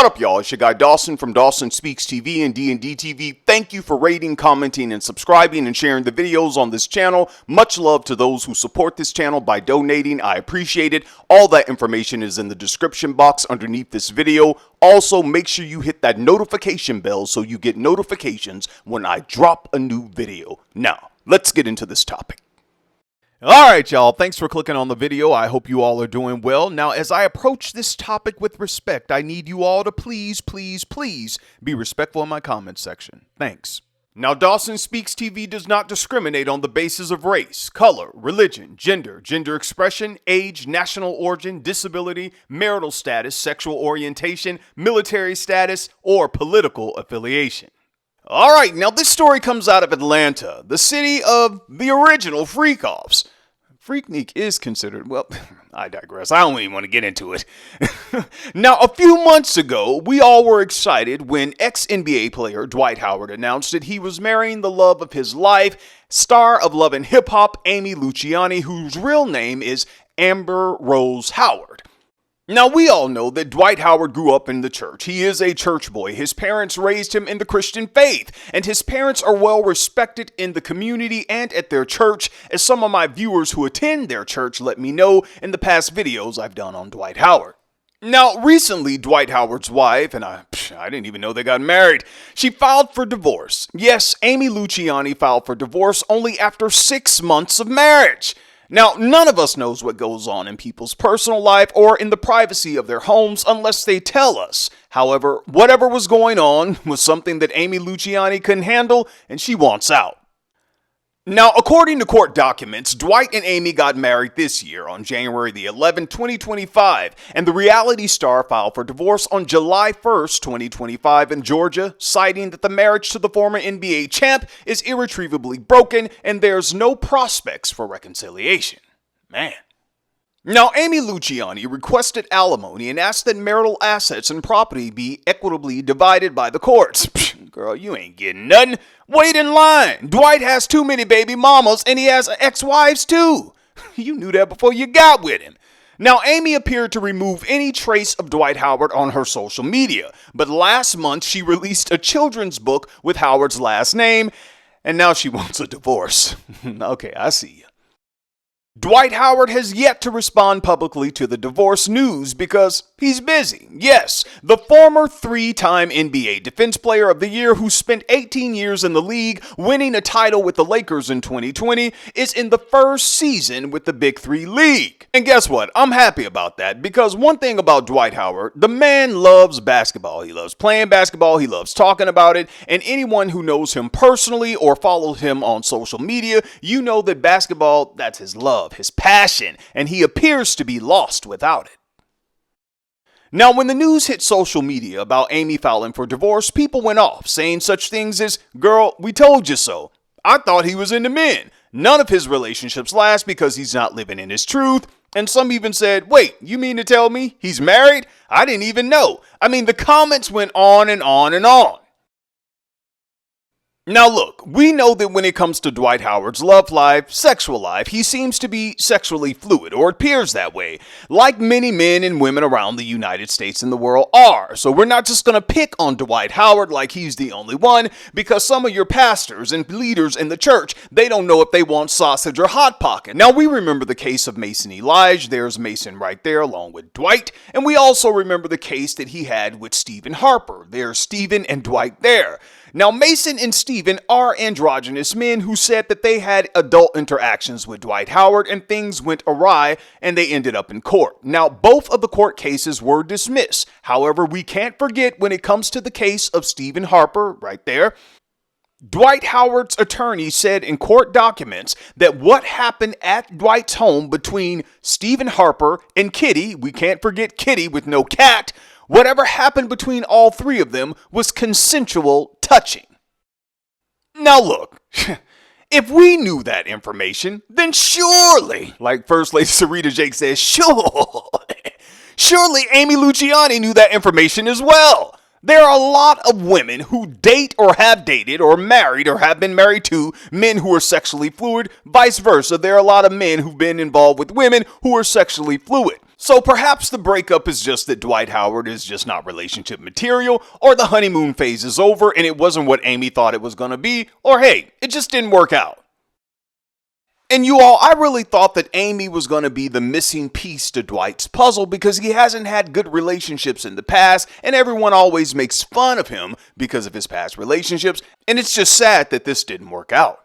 What up, y'all? It's your guy Dawson from Dawson Speaks TV and D&D TV. Thank you for rating, commenting, and subscribing and sharing the videos on this channel. Much love to those who support this channel by donating. I appreciate it. All that information is in the description box underneath this video. Also, make sure you hit that notification bell so you get notifications when I drop a new video. Now, let's get into this topic. Alright, y'all, thanks for clicking on the video. I hope you all are doing well. Now, as I approach this topic with respect, I need you all to please be respectful in my comment section. Thanks. Now, Dawson Speaks TV does not discriminate on the basis of race, color, religion, gender expression, age, national origin, disability, marital status, sexual orientation, military status, or political affiliation. Alright, now this story comes out of Atlanta, the city of the original freak-offs. Freaknik is considered, well, I digress. I don't even want to get into it. Now, a few months ago, we all were excited when ex-NBA player Dwight Howard announced that he was marrying the love of his life, star of Love and Hip Hop, Amy Luciani, whose real name is Amber Rose Howard. Now, we all know that Dwight Howard grew up in the church. He is a church boy. His parents raised him in the Christian faith, and his parents are well respected in the community and at their church, as some of my viewers who attend their church let me know in the past videos I've done on Dwight Howard. Now, recently, Dwight Howard's wife, and I didn't even know they got married, she filed for divorce. Yes, Amy Luciani filed for divorce only after 6 months of marriage. Now, none of us knows what goes on in people's personal life or in the privacy of their homes unless they tell us. However, whatever was going on was something that Amy Luciani couldn't handle, and she wants out. Now, according to court documents, Dwight and Amy got married this year on January the 11th, 2025, and the reality star filed for divorce on July 1st, 2025 in Georgia, citing that the marriage to the former NBA champ is irretrievably broken and there's no prospects for reconciliation. Man. Now, Amy Luciani requested alimony and asked that marital assets and property be equitably divided by the courts. Girl, you ain't getting nothing. Wait in line. Dwight has too many baby mamas and he has ex-wives too. You knew that before you got with him. Now, Amy appeared to remove any trace of Dwight Howard on her social media, but last month she released a children's book with Howard's last name, and now she wants a divorce. Okay, I see you. Dwight Howard has yet to respond publicly to the divorce news because he's busy. Yes, the former 3-time NBA Defense Player of the Year who spent 18 years in the league, winning a title with the Lakers in 2020, is in the first season with the Big Three League. And guess what? I'm happy about that because one thing about Dwight Howard, the man loves basketball. He loves playing basketball. He loves talking about it. And anyone who knows him personally or follows him on social media, you know that basketball, that's his love, his passion, and he appears to be lost without it. Now, when the news hit social media about Amy filing for divorce, people went off, saying such things as, "Girl, we told you so. I thought he was into men. None of his relationships last because he's not living in his truth." And some even said, "Wait, you mean to tell me he's married? I didn't even know." I mean, the comments went on and on and on. Now look, we know that when it comes to Dwight Howard's love life, sexual life, he seems to be sexually fluid, or appears that way, like many men and women around the United States and the world are. So we're not just going to pick on Dwight Howard like he's the only one, because some of your pastors and leaders in the church, they don't know if they want sausage or Hot Pocket. Now we remember the case of Mason Elijah. There's Mason right there along with Dwight. And we also remember the case that he had with Stephen Harper. There's Stephen and Dwight there. Now, Mason and Stephen are androgynous men who said that they had adult interactions with Dwight Howard and things went awry and they ended up in court. Now, both of the court cases were dismissed. However, we can't forget when it comes to the case of Stephen Harper right there, Dwight Howard's attorney said in court documents that what happened at Dwight's home between Stephen Harper and Kitty, we can't forget Kitty with no cat, whatever happened between all three of them was consensual touching. Now look, if we knew that information, then surely, like First Lady Sarita Jake says, surely Amy Luciani knew that information as well. There are a lot of women who date or have dated or married or have been married to men who are sexually fluid. Vice versa, there are a lot of men who've been involved with women who are sexually fluid. So perhaps the breakup is just that Dwight Howard is just not relationship material, or the honeymoon phase is over and it wasn't what Amy thought it was going to be, or hey, it just didn't work out. And you all, I really thought that Amy was going to be the missing piece to Dwight's puzzle because he hasn't had good relationships in the past and everyone always makes fun of him because of his past relationships, and it's just sad that this didn't work out.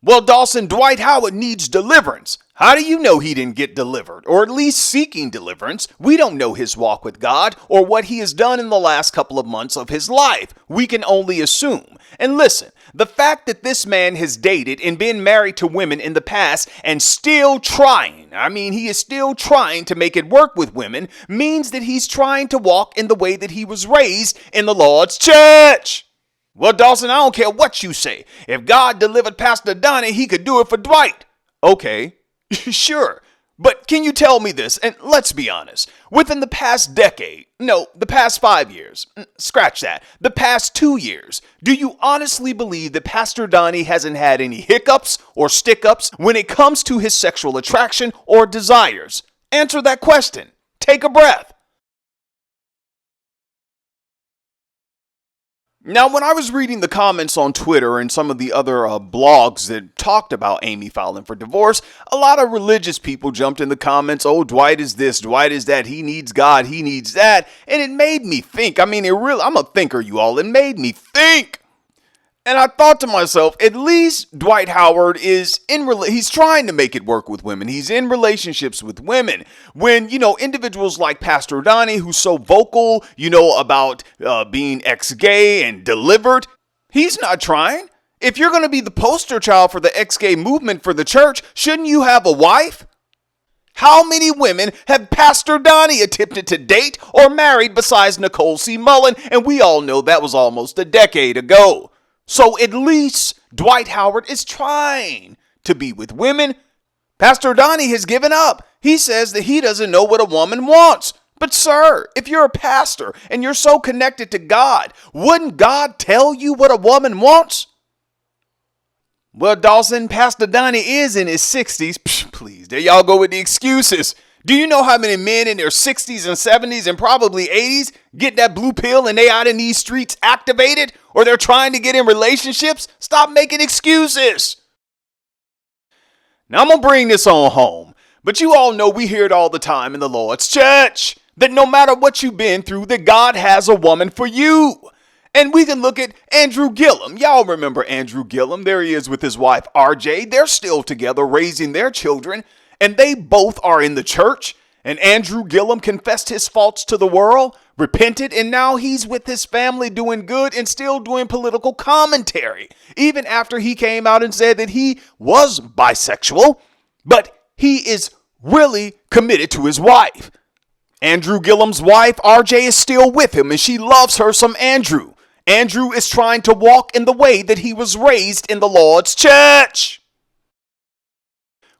Well, Dawson, Dwight Howard needs deliverance. How do you know he didn't get delivered, or at least seeking deliverance? We don't know his walk with God or what he has done in the last couple of months of his life. We can only assume. And listen, the fact that this man has dated and been married to women in the past and still trying, he is still trying to make it work with women, means that he's trying to walk in the way that he was raised in the Lord's church. Well, Dawson, I don't care what you say. If God delivered Pastor Donnie, he could do it for Dwight. Okay, sure. But can you tell me this? And let's be honest. Within the past decade, no, the past 5 years, scratch that, the past 2 years, do you honestly believe that Pastor Donnie hasn't had any hiccups or stick-ups when it comes to his sexual attraction or desires? Answer that question. Take a breath. Now, when I was reading the comments on Twitter and some of the other blogs that talked about Amy filing for divorce, a lot of religious people jumped in the comments, oh, Dwight is this, Dwight is that, he needs God, he needs that. And it made me think. I'm a thinker, you all. It made me think. And I thought to myself, at least Dwight Howard is he's trying to make it work with women. He's in relationships with women. When, individuals like Pastor Donnie, who's so vocal, about being ex-gay and delivered, he's not trying. If you're going to be the poster child for the ex-gay movement for the church, shouldn't you have a wife? How many women have Pastor Donnie attempted to date or married besides Nicole C. Mullen? And we all know that was almost a decade ago. So at least Dwight Howard is trying to be with women. Pastor Donnie has given up. He says that he doesn't know what a woman wants. But sir, if you're a pastor and you're so connected to God, wouldn't God tell you what a woman wants? Well, Dawson, Pastor Donnie is in his 60s. Psh, please, there y'all go with the excuses. Do you know how many men in their 60s and 70s and probably 80s get that blue pill and they out in these streets activated, or they're trying to get in relationships? Stop making excuses. Now I'm going to bring this on home, but you all know we hear it all the time in the Lord's church, that no matter what you've been through, that God has a woman for you. And we can look at Andrew Gillum. Y'all remember Andrew Gillum. There he is with his wife, RJ. They're still together raising their children. And they both are in the church. And Andrew Gillum confessed his faults to the world, repented, and now he's with his family doing good and still doing political commentary. Even after he came out and said that he was bisexual, but he is really committed to his wife. Andrew Gillum's wife, RJ, is still with him, and she loves her some Andrew. Andrew is trying to walk in the way that he was raised in the Lord's church.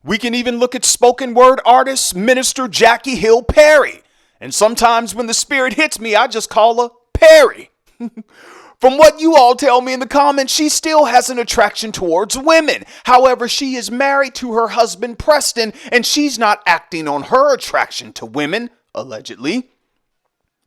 We can even look at spoken word artist, Minister Jackie Hill Perry. And sometimes when the spirit hits me, I just call her Perry. From what you all tell me in the comments, she still has an attraction towards women. However, she is married to her husband, Preston, and she's not acting on her attraction to women, allegedly.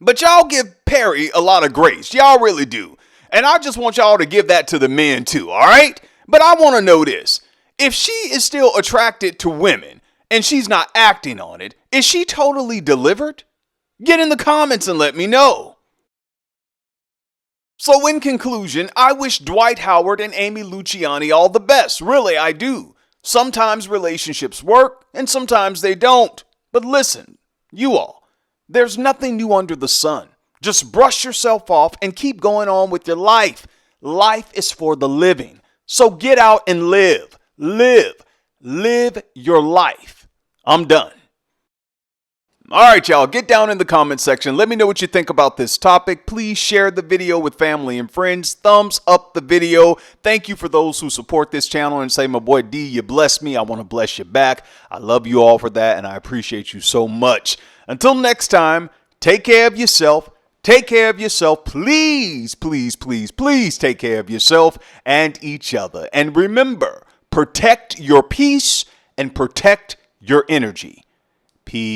But y'all give Perry a lot of grace. Y'all really do. And I just want y'all to give that to the men too, all right? But I want to know this. If she is still attracted to women and she's not acting on it, is she totally delivered? Get in the comments and let me know. So in conclusion, I wish Dwight Howard and Amy Luciani all the best. Really, I do. Sometimes relationships work and sometimes they don't. But listen, you all, there's nothing new under the sun. Just brush yourself off and keep going on with your life. Life is for the living. So get out and live. Live your life. I'm done. All right, y'all, get down in the comment section. Let me know what you think about this topic. Please share the video with family and friends. Thumbs up the video. Thank you for those who support this channel and say, my boy D, you bless me. I want to bless you back. I love you all for that, and I appreciate you so much. Until next time, take care of yourself, Take care of yourself. Please, please, please, please take care of yourself and each other. And remember, protect your peace and protect your energy. Peace.